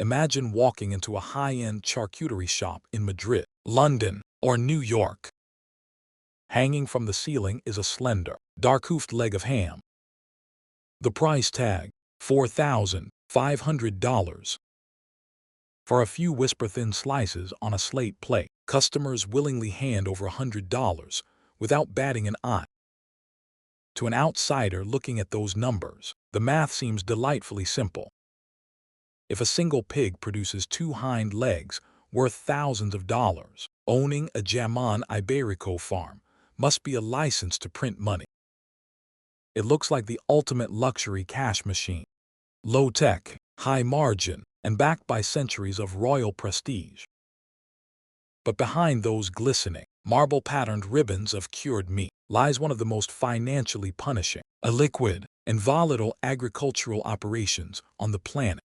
Imagine walking into a high-end charcuterie shop in Madrid, London, or New York. Hanging from the ceiling is a slender, dark-hoofed leg of ham. The price tag, $4,500. For a few whisper-thin slices on a slate plate, customers willingly hand over $100 without batting an eye. To an outsider looking at those numbers, the math seems delightfully simple. If a single pig produces 2 hind legs worth thousands of dollars, owning a Jamón Ibérico farm must be a license to print money. It looks like the ultimate luxury cash machine. Low-tech, high-margin, and backed by centuries of royal prestige. But behind those glistening, marble-patterned ribbons of cured meat lies one of the most financially punishing, illiquid, and volatile agricultural operations on the planet.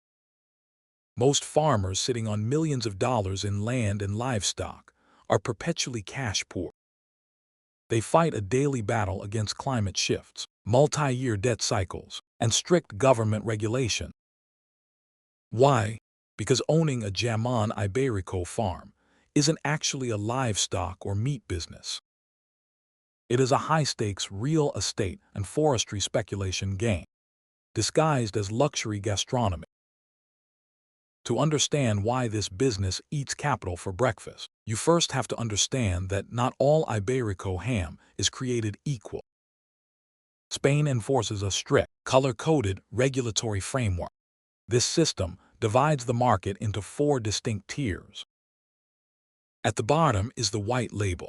Most farmers sitting on millions of dollars in land and livestock are perpetually cash poor. They fight a daily battle against climate shifts, multi-year debt cycles, and strict government regulation. Why? Because owning a Jamón Ibérico farm isn't actually a livestock or meat business. It is a high-stakes real estate and forestry speculation game, disguised as luxury gastronomy. To understand why this business eats capital for breakfast, you first have to understand that not all Iberico ham is created equal. Spain enforces a strict, color-coded regulatory framework. This system divides the market into 4 distinct tiers. At the bottom is the white label.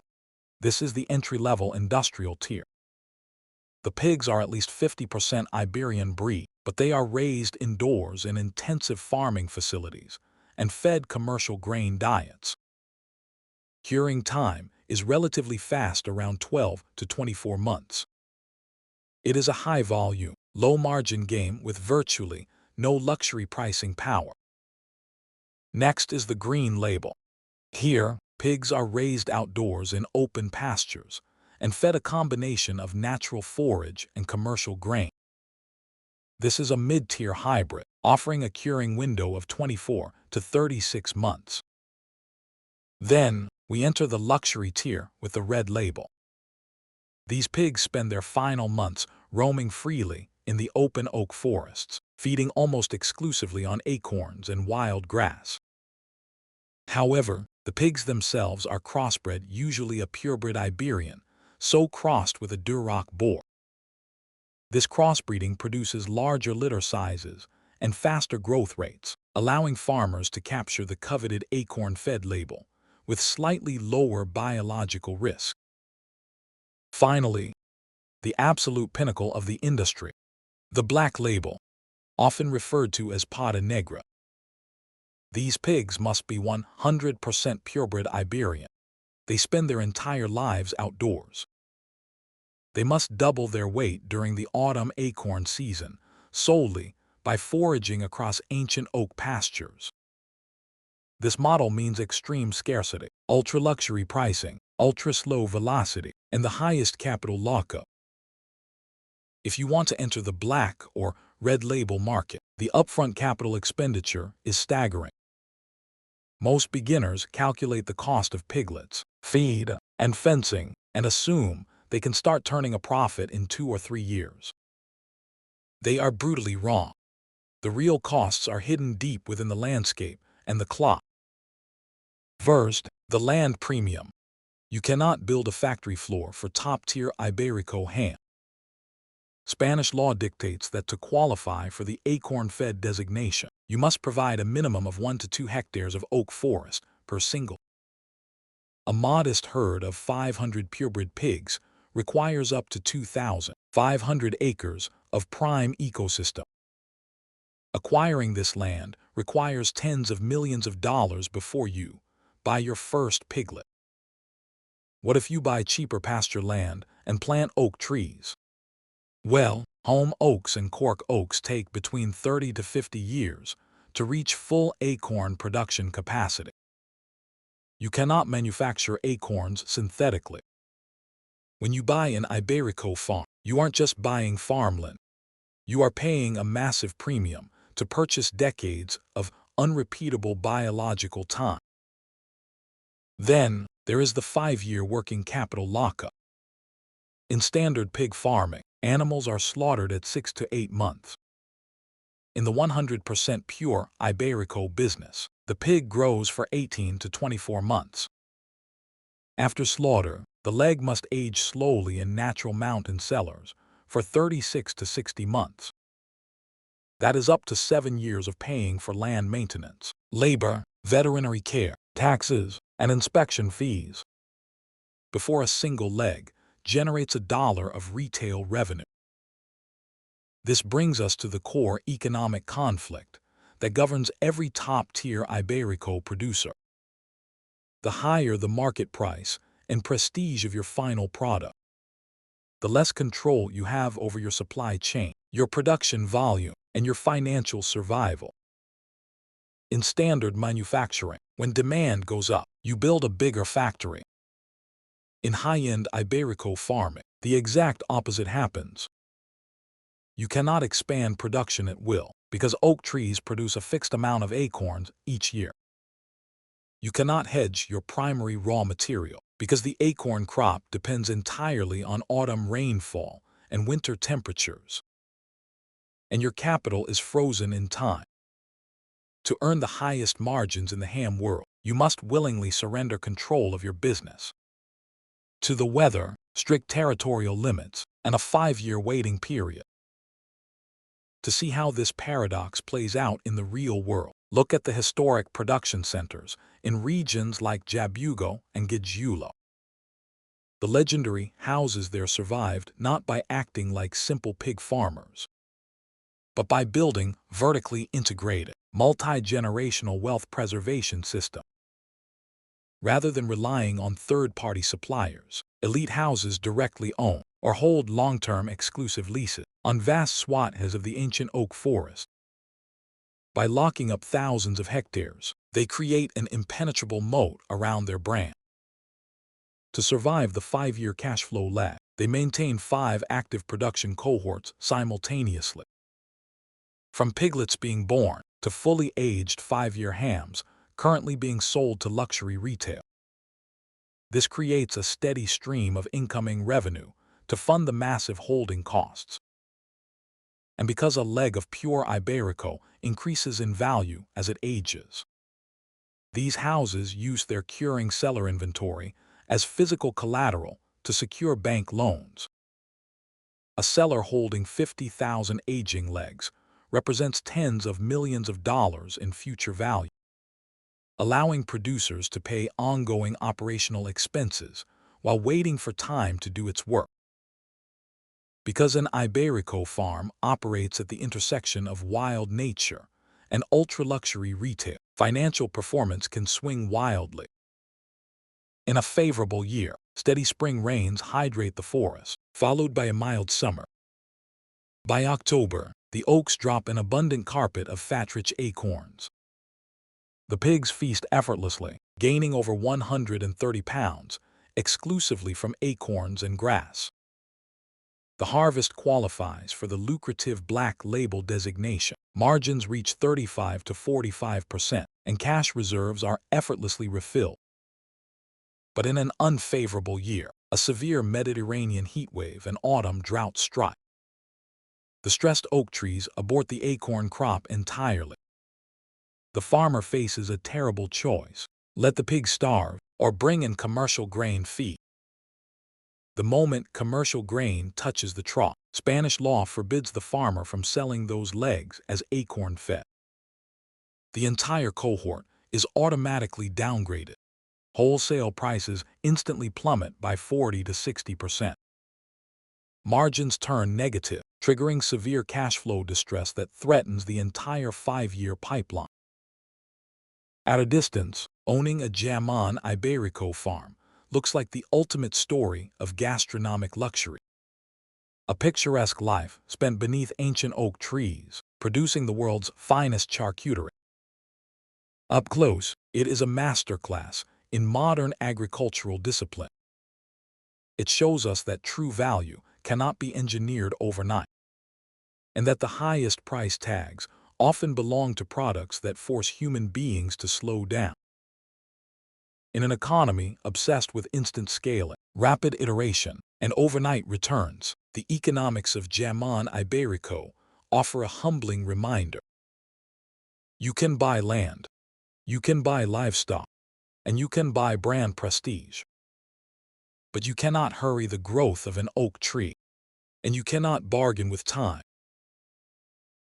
This is the entry-level industrial tier. The pigs are at least 50% Iberian breed, but they are raised indoors in intensive farming facilities and fed commercial grain diets. Curing time is relatively fast, around 12 to 24 months. It is a high-volume, low-margin game with virtually no luxury pricing power. Next is the green label. Here, pigs are raised outdoors in open pastures and fed a combination of natural forage and commercial grain. This is a mid-tier hybrid, offering a curing window of 24 to 36 months. Then, we enter the luxury tier with the red label. These pigs spend their final months roaming freely in the open oak forests, feeding almost exclusively on acorns and wild grass. However, the pigs themselves are crossbred, usually a purebred Iberian, so crossed with a Duroc boar. This crossbreeding produces larger litter sizes and faster growth rates, allowing farmers to capture the coveted acorn-fed label with slightly lower biological risk. Finally, the absolute pinnacle of the industry, the black label, often referred to as pata negra. These pigs must be 100% purebred Iberian. They spend their entire lives outdoors. They must double their weight during the autumn acorn season solely by foraging across ancient oak pastures. This model means extreme scarcity, ultra-luxury pricing, ultra-slow velocity, and the highest capital lockup. If you want to enter the black or red label market, the upfront capital expenditure is staggering. Most beginners calculate the cost of piglets, feed, and fencing, and assume they can start turning a profit in 2 or 3 years. They are brutally wrong. The real costs are hidden deep within the landscape and the clock. First, the land premium. You cannot build a factory floor for top-tier Iberico ham. Spanish law dictates that to qualify for the acorn-fed designation, you must provide a minimum of 1 to 2 hectares of oak forest per single. A modest herd of 500 purebred pigs requires up to 2,500 acres of prime ecosystem. Acquiring this land requires tens of millions of dollars before you buy your first piglet. What if you buy cheaper pasture land and plant oak trees? Well, home oaks and cork oaks take between 30 to 50 years to reach full acorn production capacity. You cannot manufacture acorns synthetically. When you buy an Iberico farm, you aren't just buying farmland. You are paying a massive premium to purchase decades of unrepeatable biological time. Then, there is the 5-year working capital lockup. In standard pig farming, animals are slaughtered at 6 to 8 months. In the 100% pure Iberico business, the pig grows for 18 to 24 months. After slaughter, the leg must age slowly in natural mountain cellars for 36 to 60 months. That is up to 7 years of paying for land maintenance, labor, veterinary care, taxes, and inspection fees before a single leg generates $1 of retail revenue. This brings us to the core economic conflict that governs every top-tier Iberico producer. The higher the market price and prestige of your final product, the less control you have over your supply chain, your production volume, and your financial survival. In standard manufacturing, when demand goes up, you build a bigger factory. In high-end Iberico farming, the exact opposite happens. You cannot expand production at will because oak trees produce a fixed amount of acorns each year. You cannot hedge your primary raw material because the acorn crop depends entirely on autumn rainfall and winter temperatures. And your capital is frozen in time. To earn the highest margins in the ham world, you must willingly surrender control of your business to the weather, strict territorial limits, and a 5-year waiting period. To see how this paradox plays out in the real world, look at the historic production centers in regions like Jabugo and Guijuelo. The legendary houses there survived not by acting like simple pig farmers, but by building vertically integrated, multi-generational wealth preservation system. Rather than relying on third-party suppliers, elite houses directly own or hold long-term exclusive leases on vast swaths of the ancient oak forest. By locking up thousands of hectares, they create an impenetrable moat around their brand. To survive the 5-year cash flow lag, they maintain 5 active production cohorts simultaneously. From piglets being born to fully aged 5-year hams currently being sold to luxury retail. This creates a steady stream of incoming revenue to fund the massive holding costs. And because a leg of pure Iberico increases in value as it ages, these houses use their curing cellar inventory as physical collateral to secure bank loans. A cellar holding 50,000 aging legs represents tens of millions of dollars in future value, allowing producers to pay ongoing operational expenses while waiting for time to do its work. Because an Iberico farm operates at the intersection of wild nature and ultra-luxury retail, financial performance can swing wildly. In a favorable year, steady spring rains hydrate the forest, followed by a mild summer. By October, the oaks drop an abundant carpet of fat-rich acorns. The pigs feast effortlessly, gaining over 130 pounds, exclusively from acorns and grass. The harvest qualifies for the lucrative Black Label designation. Margins reach 35 to 45%, and cash reserves are effortlessly refilled. But in an unfavorable year, a severe Mediterranean heatwave and autumn drought strike. The stressed oak trees abort the acorn crop entirely. The farmer faces a terrible choice: let the pigs starve or bring in commercial grain feed. The moment commercial grain touches the trough, Spanish law forbids the farmer from selling those legs as acorn fed. The entire cohort is automatically downgraded. Wholesale prices instantly plummet by 40 to 60%. Margins turn negative, triggering severe cash flow distress that threatens the entire 5-year pipeline. At a distance, owning a Jamón Ibérico farm looks like the ultimate story of gastronomic luxury. A picturesque life spent beneath ancient oak trees, producing the world's finest charcuterie. Up close, it is a masterclass in modern agricultural discipline. It shows us that true value cannot be engineered overnight, and that the highest price tags often belong to products that force human beings to slow down. In an economy obsessed with instant scaling, rapid iteration, and overnight returns, the economics of Jamón Ibérico offer a humbling reminder. You can buy land, you can buy livestock, and you can buy brand prestige. But you cannot hurry the growth of an oak tree, and you cannot bargain with time.